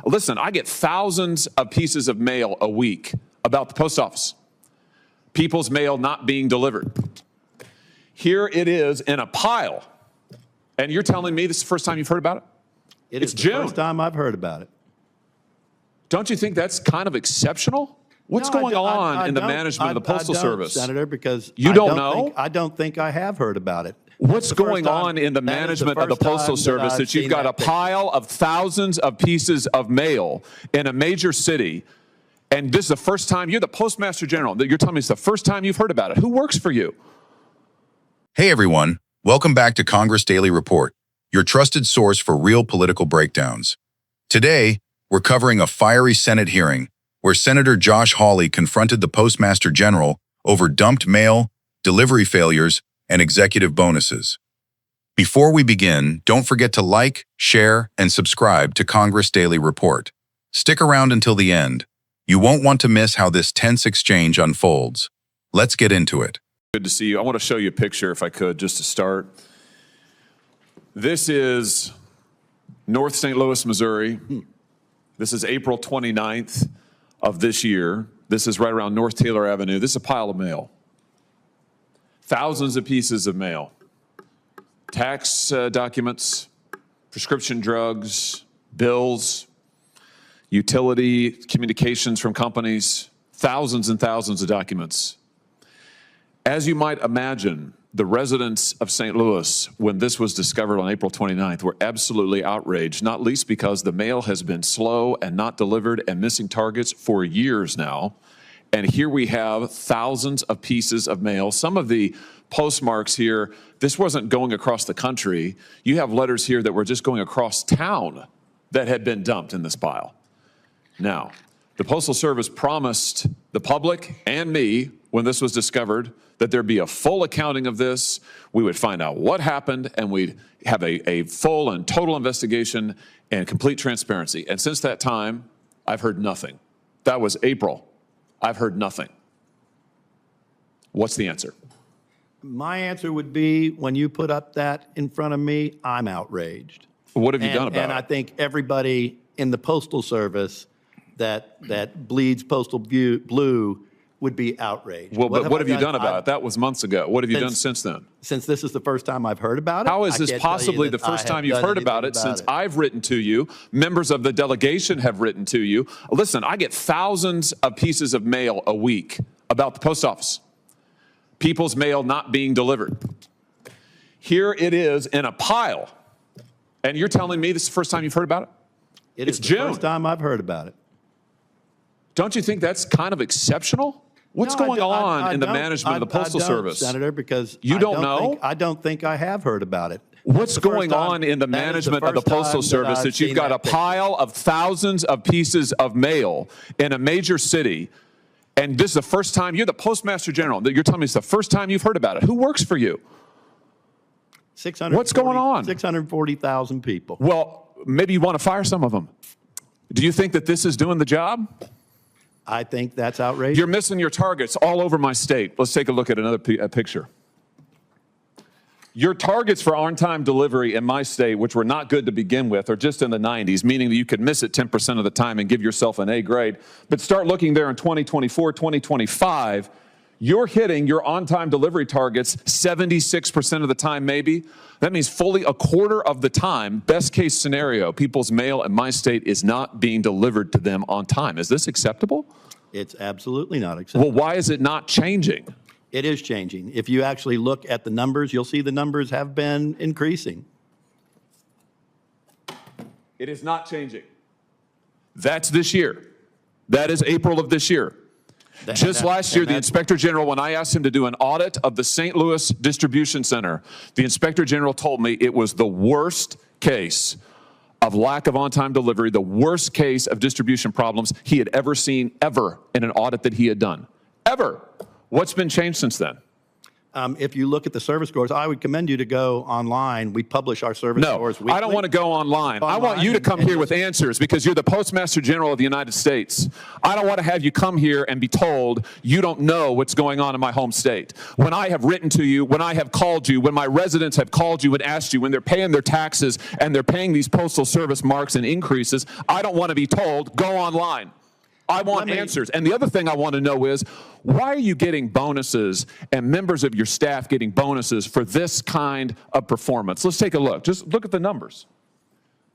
Listen, I get thousands of pieces of mail a week about the post office. People's mail not being delivered. Here it is in a pile. And you're telling me this is the first time you've heard about it? It's the first time I've heard about it. Don't you think that's kind of exceptional? What's going on in the management of the Postal Service? Senator, because you don't know? I don't think I have heard about it. What's going on in the management of the Postal Service that you've got a pile of thousands of pieces of mail in a major city, and this is the first time, you're the Postmaster General, you're telling me it's the first time you've heard about it. Who works for you? Hey everyone, welcome back to Congress Daily Report, your trusted source for real political breakdowns. Today, we're covering a fiery Senate hearing where Senator Josh Hawley confronted the Postmaster General over dumped mail, delivery failures, and executive bonuses. Before we begin, don't forget to like, share, and subscribe to Congress Daily Report. Stick around until the end. You won't want to miss how this tense exchange unfolds. Let's get into it. Good to see you. I want to show you a picture, if I could, just to start. This is North St. Louis, Missouri. This is April 29th of this year. This is right around North Taylor Avenue. This is a pile of mail. Thousands of pieces of mail. Tax documents, prescription drugs, bills, utility communications from companies, thousands and thousands of documents. As you might imagine, the residents of St. Louis, when this was discovered on April 29th, were absolutely outraged, not least because the mail has been slow and not delivered and missing targets for years now. And here we have thousands of pieces of mail. Some of the postmarks here, this wasn't going across the country. You have letters here that were just going across town that had been dumped in this pile. Now, the Postal Service promised the public and me, when this was discovered, that there'd be a full accounting of this. We would find out what happened, and we'd have a full and total investigation and complete transparency. And since that time, I've heard nothing. That was April. I've heard nothing. What's the answer? My answer would be, when you put up that in front of me, I'm outraged. What have you done about it? And I think everybody in the Postal Service that bleeds postal blue would be outraged. Well, but what have you done about it? That was months ago. What have you done since then? Since this is the first time I've heard about it. How is this possibly the first time you've heard about it since I've written to you, members of the delegation have written to you? Listen, I get thousands of pieces of mail a week about the post office. People's mail not being delivered. Here it is in a pile. And you're telling me this is the first time you've heard about it? It's the first time I've heard about it. Don't you think that's kind of exceptional? What's going on in the management of the Postal Service? Senator, because you don't know? I don't think I have heard about it. What's going on in the management of the Postal Service that you've got a pile of thousands of pieces of mail in a major city, and this is the first time, you're the Postmaster General, you're telling me it's the first time you've heard about it. Who works for you? What's going on? 640,000 people. Well, maybe you want to fire some of them. Do you think that this is doing the job? I think that's outrageous. You're missing your targets all over my state. Let's take a look at another picture. Your targets for on-time delivery in my state, which were not good to begin with, are just in the 90s, meaning that you could miss it 10% of the time and give yourself an A grade. But start looking there in 2024, 2025, you're hitting your on-time delivery targets 76% of the time, maybe. That means fully a quarter of the time, best case scenario, people's mail in my state is not being delivered to them on time. Is this acceptable? It's absolutely not acceptable. Well, why is it not changing? It is changing. If you actually look at the numbers, you'll see the numbers have been increasing. It is not changing. That's this year. That is April of this year. Just last year, the Inspector General, when I asked him to do an audit of the St. Louis Distribution Center, the Inspector General told me it was the worst case of lack of on-time delivery, the worst case of distribution problems he had ever seen, ever, in an audit that he had done. Ever. What's been changed since then? If you look at the service scores, I would commend you to go online. We publish our service No, scores weekly. I don't want to go online. I want you to come here with answers because you're the Postmaster General of the United States. I don't want to have you come here and be told you don't know what's going on in my home state. When I have written to you, when I have called you, when my residents have called you and asked you, when they're paying their taxes and they're paying these Postal Service marks and increases, I don't want to be told, go online. I want answers. And the other thing I want to know is, why are you getting bonuses and members of your staff getting bonuses for this kind of performance? Let's take a look. Just look at the numbers.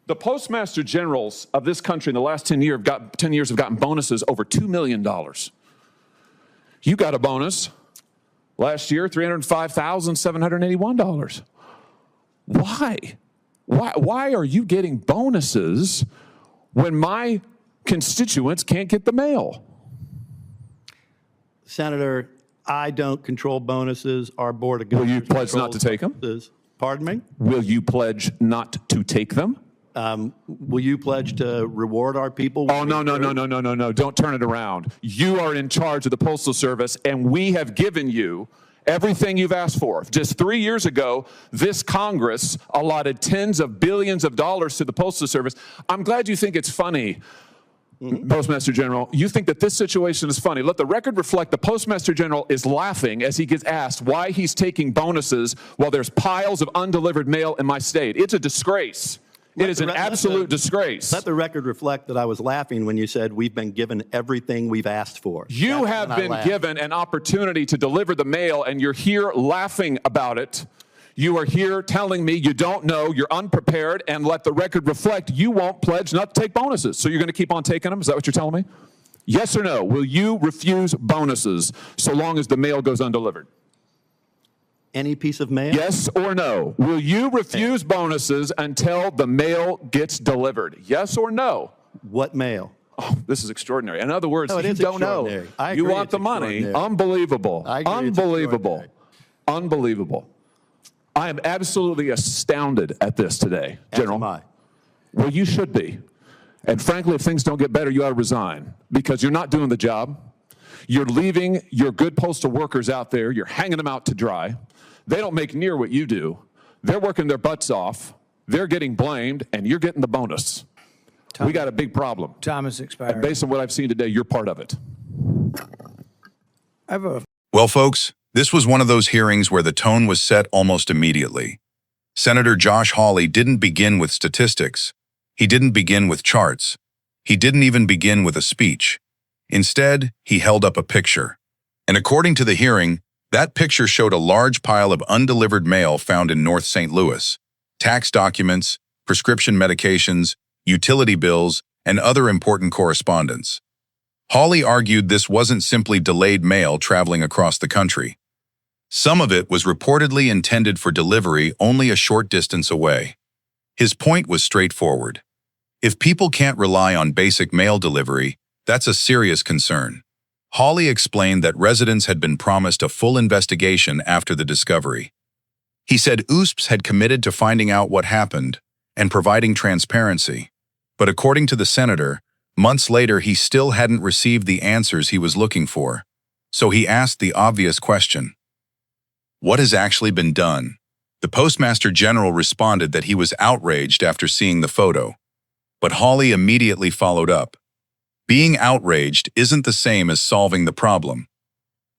The Postmaster Generals of this country in the last 10 years have gotten bonuses over $2 million. You got a bonus last year, $305,781. Why? Why are you getting bonuses when my constituents can't get the mail? Senator, I don't control bonuses. Our board of governors. Will you pledge not to take them? Pardon me? Will you pledge not to take them? Will you pledge to reward our people? Oh, no. Don't turn it around. You are in charge of the Postal Service, and we have given you everything you've asked for. Just 3 years ago, this Congress allotted tens of billions of dollars to the Postal Service. I'm glad you think it's funny, Postmaster General. You think that this situation is funny. Let the record reflect the Postmaster General is laughing as he gets asked why he's taking bonuses while there's piles of undelivered mail in my state. It's a disgrace. It is an absolute disgrace. Let the record reflect that I was laughing when you said we've been given everything we've asked for. You have been given an opportunity to deliver the mail, and you're here laughing about it. You are here telling me you don't know, you're unprepared, and let the record reflect you won't pledge not to take bonuses. So you're going to keep on taking them? Is that what you're telling me? Yes or no? Will you refuse bonuses so long as the mail goes undelivered? Any piece of mail? Yes or no? Will you refuse bonuses until the mail gets delivered? Yes or no? What mail? Oh, this is extraordinary. In other words, you don't know. You want the money. Unbelievable. Unbelievable. Unbelievable. I am absolutely astounded at this today, General. As am I. Well, you should be. And frankly, if things don't get better, you ought to resign because you're not doing the job. You're leaving your good postal workers out there. You're hanging them out to dry. They don't make near what you do. They're working their butts off. They're getting blamed, and you're getting the bonus. We got a big problem. Time has expired. And based on what I've seen today, you're part of it. Well, folks, this was one of those hearings where the tone was set almost immediately. Senator Josh Hawley didn't begin with statistics. He didn't begin with charts. He didn't even begin with a speech. Instead, he held up a picture. And according to the hearing, that picture showed a large pile of undelivered mail found in North St. Louis, tax documents, prescription medications, utility bills, and other important correspondence. Hawley argued this wasn't simply delayed mail traveling across the country. Some of it was reportedly intended for delivery only a short distance away. His point was straightforward. If people can't rely on basic mail delivery, that's a serious concern. Hawley explained that residents had been promised a full investigation after the discovery. He said USPS had committed to finding out what happened and providing transparency. But according to the senator, months later he still hadn't received the answers he was looking for. So he asked the obvious question. What has actually been done? The Postmaster General responded that he was outraged after seeing the photo. But Hawley immediately followed up. Being outraged isn't the same as solving the problem.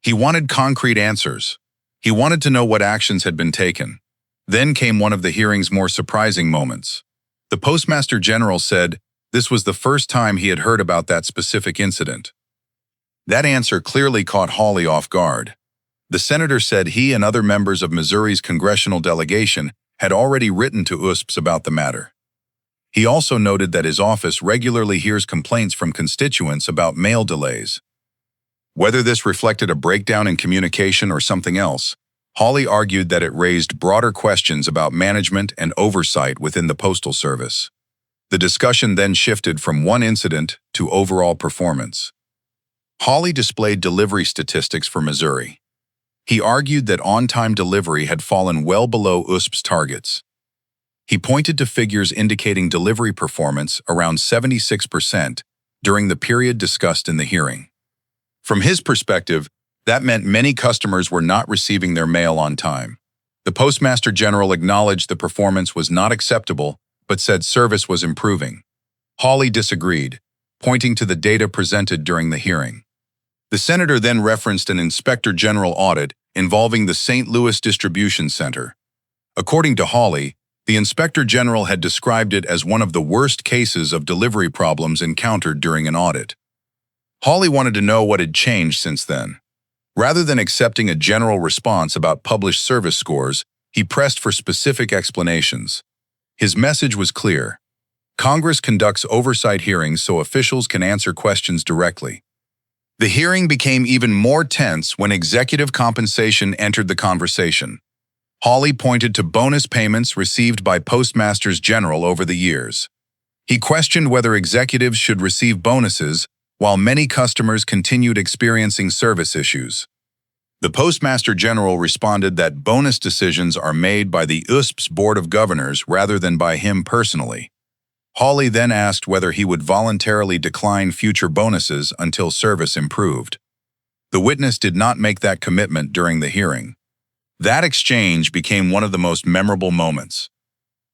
He wanted concrete answers. He wanted to know what actions had been taken. Then came one of the hearing's more surprising moments. The Postmaster General said this was the first time he had heard about that specific incident. That answer clearly caught Hawley off guard. The senator said he and other members of Missouri's congressional delegation had already written to USPS about the matter. He also noted that his office regularly hears complaints from constituents about mail delays. Whether this reflected a breakdown in communication or something else, Hawley argued that it raised broader questions about management and oversight within the Postal Service. The discussion then shifted from one incident to overall performance. Hawley displayed delivery statistics for Missouri. He argued that on-time delivery had fallen well below USPS targets. He pointed to figures indicating delivery performance around 76% during the period discussed in the hearing. From his perspective, That meant many customers were not receiving their mail on time. The Postmaster General acknowledged the performance was not acceptable, but said service was improving. Hawley disagreed, pointing to the data presented during the hearing. The senator then referenced an Inspector General audit involving the St. Louis Distribution Center. According to Hawley, the Inspector General had described it as one of the worst cases of delivery problems encountered during an audit. Hawley wanted to know what had changed since then. Rather than accepting a general response about published service scores, he pressed for specific explanations. His message was clear. Congress conducts oversight hearings so officials can answer questions directly. The hearing became even more tense when executive compensation entered the conversation. Hawley pointed to bonus payments received by Postmasters General over the years. He questioned whether executives should receive bonuses while many customers continued experiencing service issues. The Postmaster General responded that bonus decisions are made by the USPS Board of Governors rather than by him personally. Hawley then asked whether he would voluntarily decline future bonuses until service improved. The witness did not make that commitment during the hearing. That exchange became one of the most memorable moments.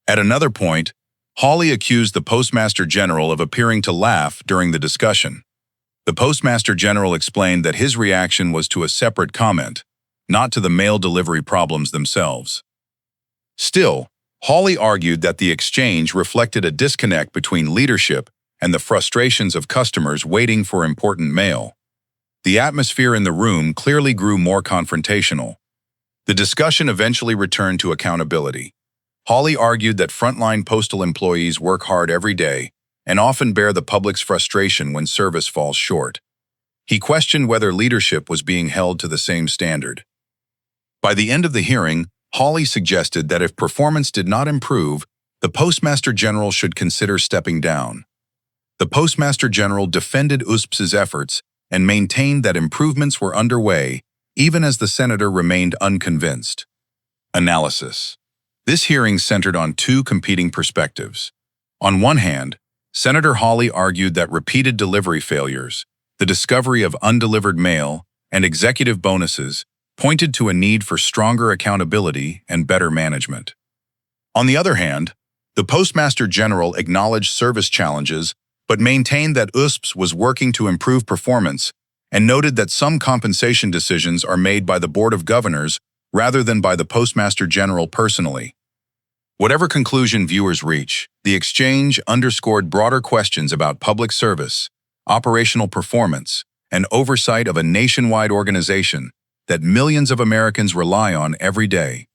At another point, Hawley accused the Postmaster General of appearing to laugh during the discussion. The Postmaster General explained that his reaction was to a separate comment, not to the mail delivery problems themselves. Still, Hawley argued that the exchange reflected a disconnect between leadership and the frustrations of customers waiting for important mail. The atmosphere in the room clearly grew more confrontational. The discussion eventually returned to accountability. Hawley argued that frontline postal employees work hard every day and often bear the public's frustration when service falls short. He questioned whether leadership was being held to the same standard. By the end of the hearing, Hawley suggested that if performance did not improve, the Postmaster General should consider stepping down. The Postmaster General defended USPS's efforts and maintained that improvements were underway, even as the senator remained unconvinced. Analysis. This hearing centered on two competing perspectives. On one hand, Senator Hawley argued that repeated delivery failures, the discovery of undelivered mail, and executive bonuses pointed to a need for stronger accountability and better management. On the other hand, the Postmaster General acknowledged service challenges but maintained that USPS was working to improve performance and noted that some compensation decisions are made by the Board of Governors rather than by the Postmaster General personally. Whatever conclusion viewers reach, the exchange underscored broader questions about public service, operational performance, and oversight of a nationwide organization that millions of Americans rely on every day.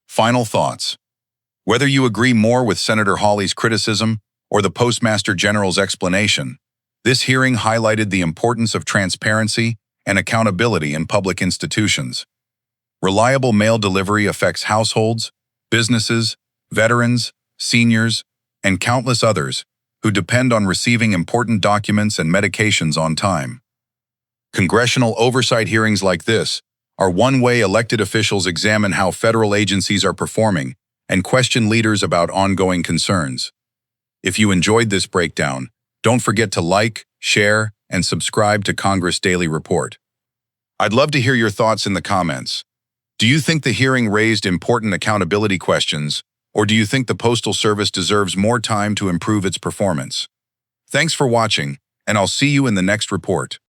Final thoughts. Whether you agree more with Senator Hawley's criticism or the Postmaster General's explanation, this hearing highlighted the importance of transparency and accountability in public institutions. Reliable mail delivery affects households, businesses, veterans, seniors, and countless others who depend on receiving important documents and medications on time. Congressional oversight hearings like this are one way elected officials examine how federal agencies are performing and question leaders about ongoing concerns. If you enjoyed this breakdown, don't forget to like, share, and subscribe to Congress Daily Report. I'd love to hear your thoughts in the comments. Do you think the hearing raised important accountability questions, or do you think the Postal Service deserves more time to improve its performance? Thanks for watching, and I'll see you in the next report.